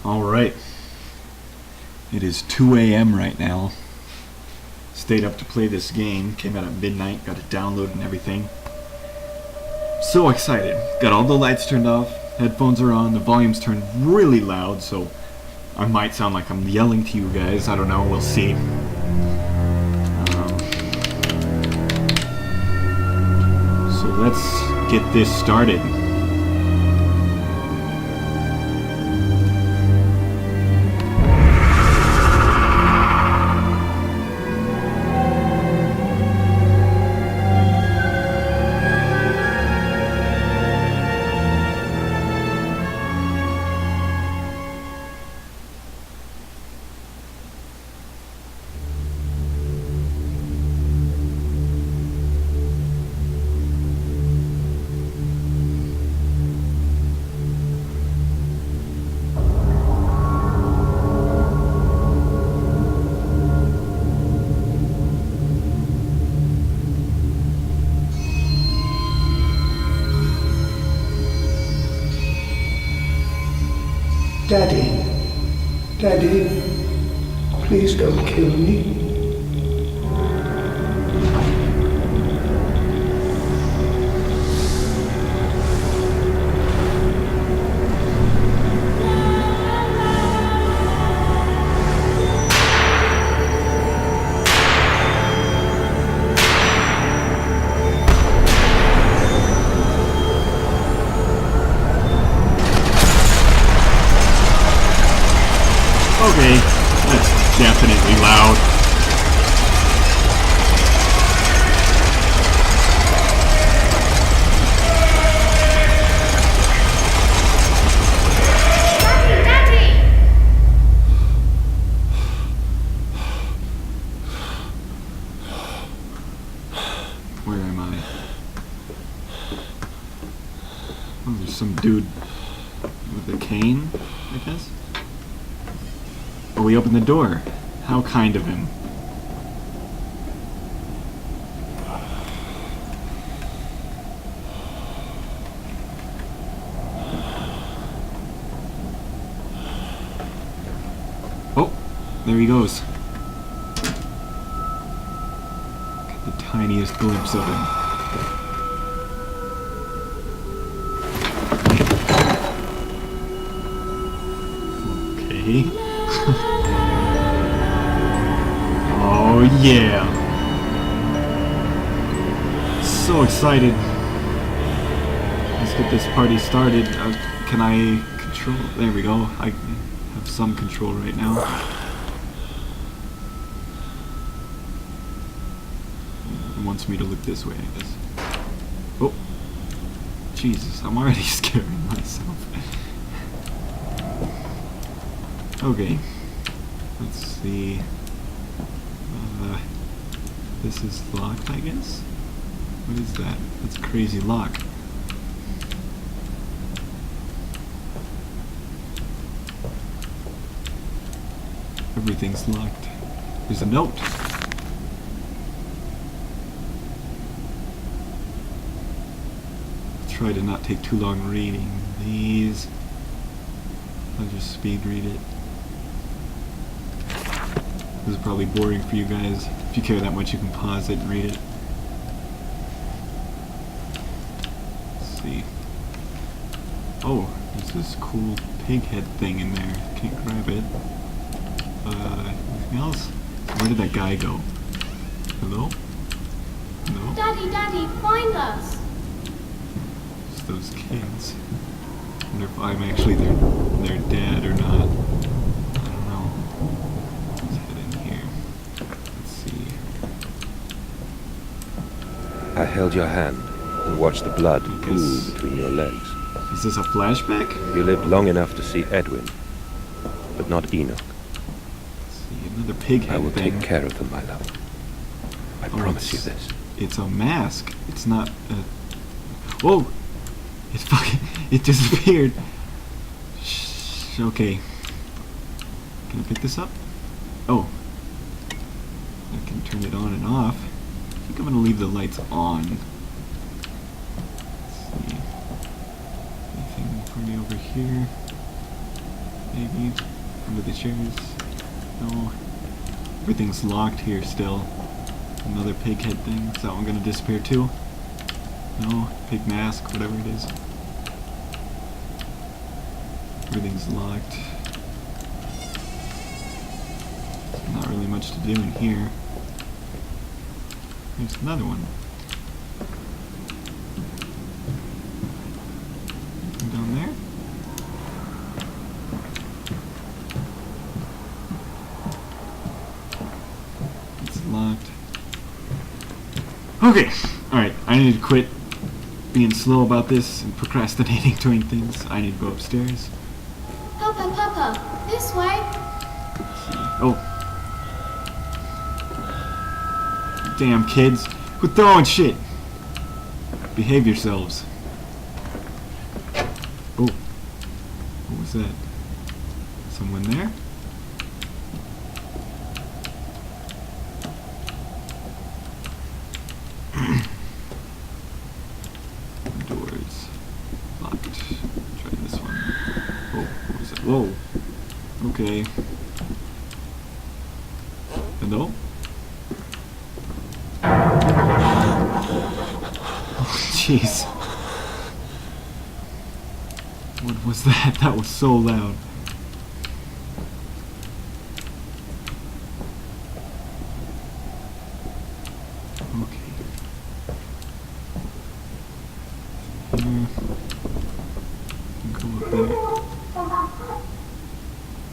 Alright. It is 2 a.m. right now. Stayed up to play this game. Came out at midnight. Got it downloaded and everything. So excited. Got all the lights turned off. Headphones are on. The volume's turned really loud, so I might sound like I'm yelling to you guys. I don't know. We'll see. So let's get this started. Daddy, Daddy, please don't kill me. Okay, that's definitely loud. Daddy! Where am I? Oh, there's some dude with a cane, I guess? Oh, he opened the door. How kind of him. Oh, there he goes. Got the tiniest glimpse of him. Okay. Oh yeah! So excited. Let's get this party started. Can I control? There we go. I have some control right now. It wants me to look this way, I guess. Oh! Jesus, I'm already scaring myself. Okay. Let's see. This is locked, I guess? What is that? That's a crazy lock. Everything's locked. There's a note. Try to not take too long reading these. I'll just speed read it. This is probably boring for you guys. If you care that much, you can pause it and read it. Let's see. Oh, there's this cool pig head thing in there. Can't grab it. Anything else? Where did that guy go? Hello? No? Daddy, find us! It's those kids. I wonder if I'm actually their dad or not. I held your hand and watched the blood pool between your legs. Is this a flashback? You lived long enough to see Edwin, but not Enoch. Let's see, another pig head I will thing. take care of them, my love. I promise you this. It's a mask. It's not a... Whoa! It disappeared. Shh, okay. Can I pick this up? Oh. I can turn it on and off. I think I'm gonna leave the lights on. Let's see. Anything for me over here? Maybe under the chairs. No. Everything's locked here still. Another pig head thing. Is that one gonna disappear too? No. Pig mask, whatever it is. Everything's locked. Not really much to do in here. There's another one. Anything down there? It's locked. Okay, alright, I need to quit being slow about this and procrastinating doing things. I need to go upstairs. Papa, this way. Oh. Damn kids. Quit throwing shit. Behave yourselves. Oh. What was that? Someone there? Doors. Locked. Try this one. Oh, what was that? Whoa. Okay. Hello? Oh, jeez. What was that? That was so loud. Okay. Here. Go up there.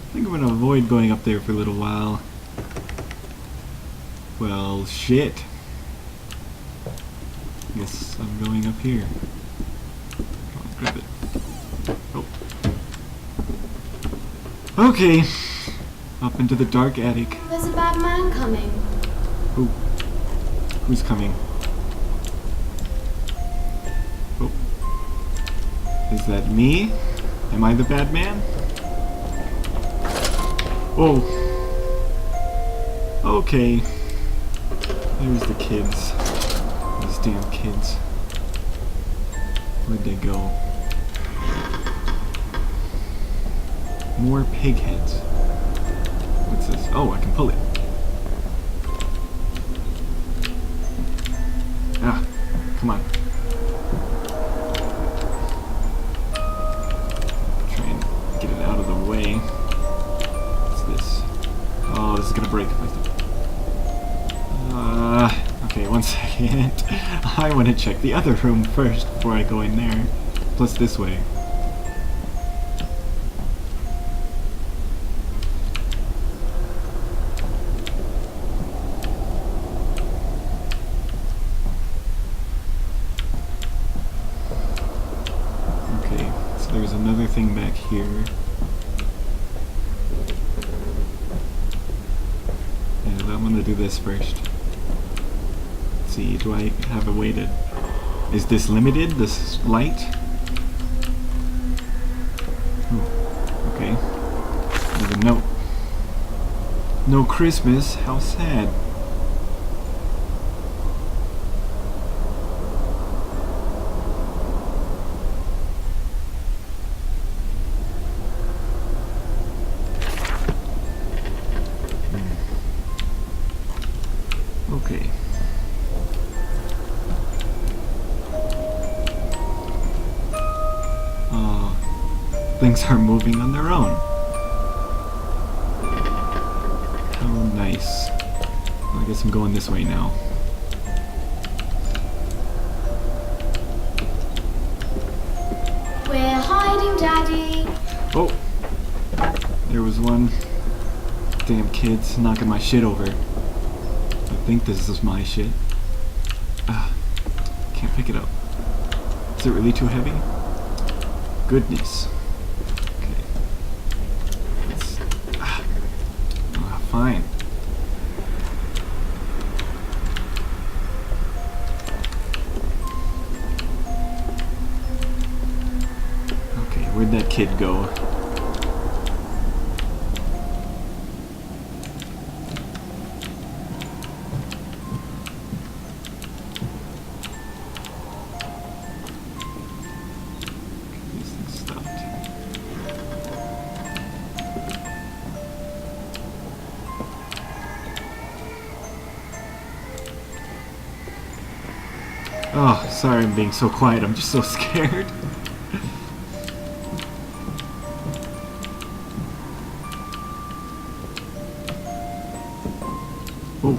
I think I'm gonna avoid going up there for a little while. Well, shit. Guess I'm going up here. Come on, grab it. Oh. Okay. Up into the dark attic. There's a bad man coming. Who? Who's coming? Oh. Is that me? Am I the bad man? Oh. Okay. There's the kids. These damn kids. Where'd they go? More pig heads. What's this? Oh, I can pull it. Ah, come on. Try and get it out of the way. What's this? Oh, this is gonna break. Okay, one second. I want to check the other room first before I go in there. Plus this way. Okay, so there's another thing back here. And I'm gonna do this first. See, do I have a way to... Is this limited, this light? Oh, okay. There's a note. No Christmas, how sad. Okay. Things are moving on their own. How nice. Well, I guess I'm going this way now. We're hiding, Daddy. Oh! There was one. Damn kids knocking my shit over. I think this is my shit. Can't pick it up. Is it really too heavy? Goodness. Fine. Okay, where'd that kid go? These things stopped. Oh, sorry I'm being so quiet. I'm just so scared. Oh.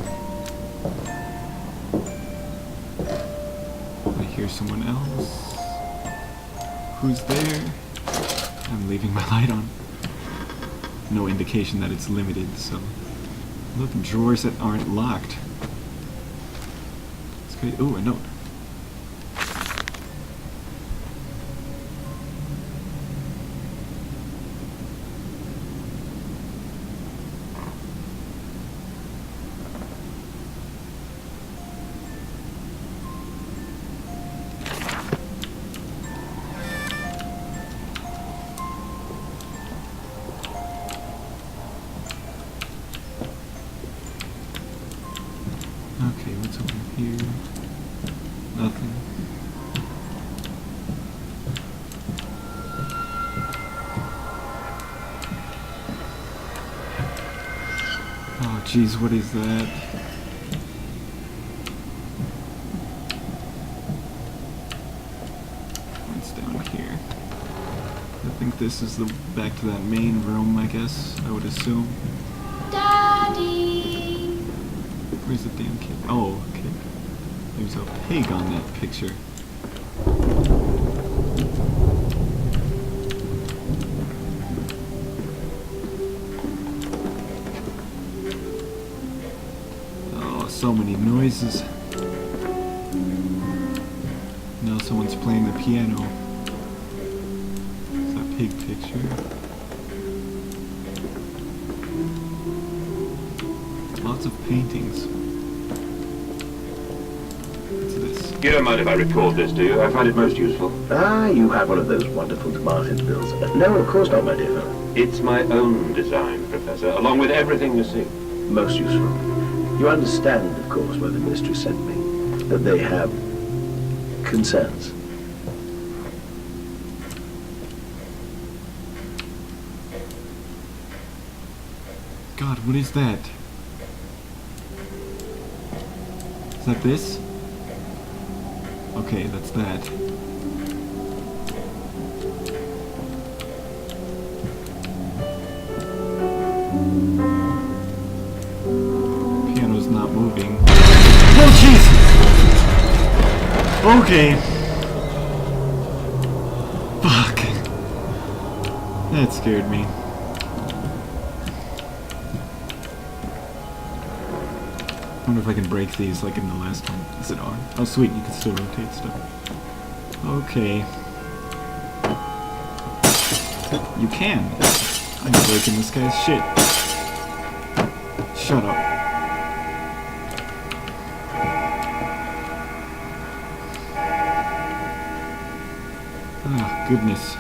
I hear someone else. Who's there? I'm leaving my light on. No indication that it's limited, so... Look, drawers that aren't locked. It's great. Ooh, a note. Okay, what's over here? Nothing. Oh, jeez, what is that? What's down here? I think this is the back to that main room, I guess, I would assume. Daddy! Where's the damn kid? Oh, okay. There's a pig on that picture. Oh, so many noises. Now someone's playing the piano. It's that pig picture. Lots of paintings. What's this? You don't mind if I record this, do you? I find it most useful. Ah, you have one of those wonderful Martin's bills. No, of course not, my dear fellow. It's my own design, Professor, along with everything you see. Most useful. You understand, of course, why the ministry sent me. That they have concerns. God, what is that? Is that this? Okay, that's that. Piano's not moving. Oh, jeez! Okay. Fuck. That scared me. I wonder if I can break these like in the last one. Is it on? Oh sweet, you can still rotate stuff. Okay. You can. I'm breaking this guy's shit. Shut up. Ah, goodness.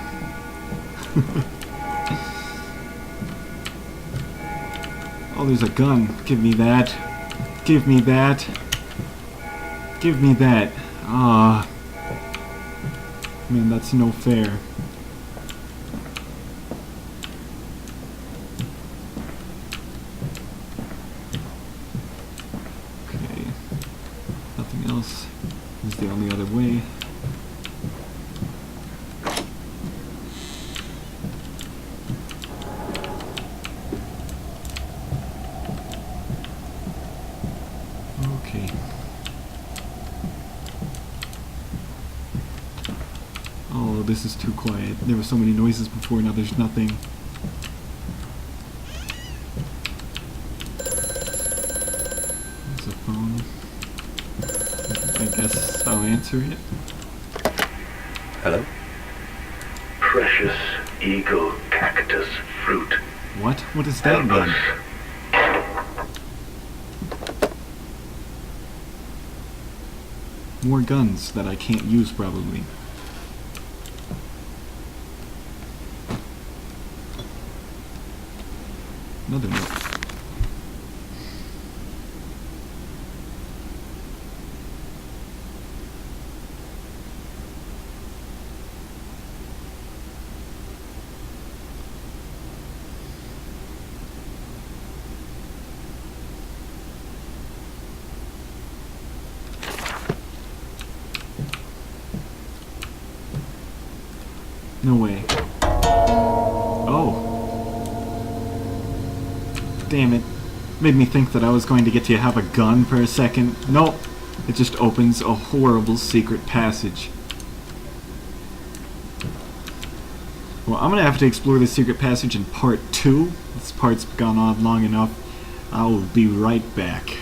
Oh, there's a gun. Give me that. Give me that. Give me that. Ah. Man, that's no fair. Okay. Nothing else. This is the only other way. Okay. Oh, this is too quiet. There were so many noises before, now there's nothing. There's a phone. I guess I'll answer it. Hello? Precious eagle cactus fruit. What? What does that mean? More guns that I can't use, probably. Another note. No way. Oh. Damn it. Made me think that I was going to get to have a gun for a second. Nope. It just opens a horrible secret passage. Well, I'm gonna have to explore the secret passage in part 2. This part's gone on long enough. I will be right back.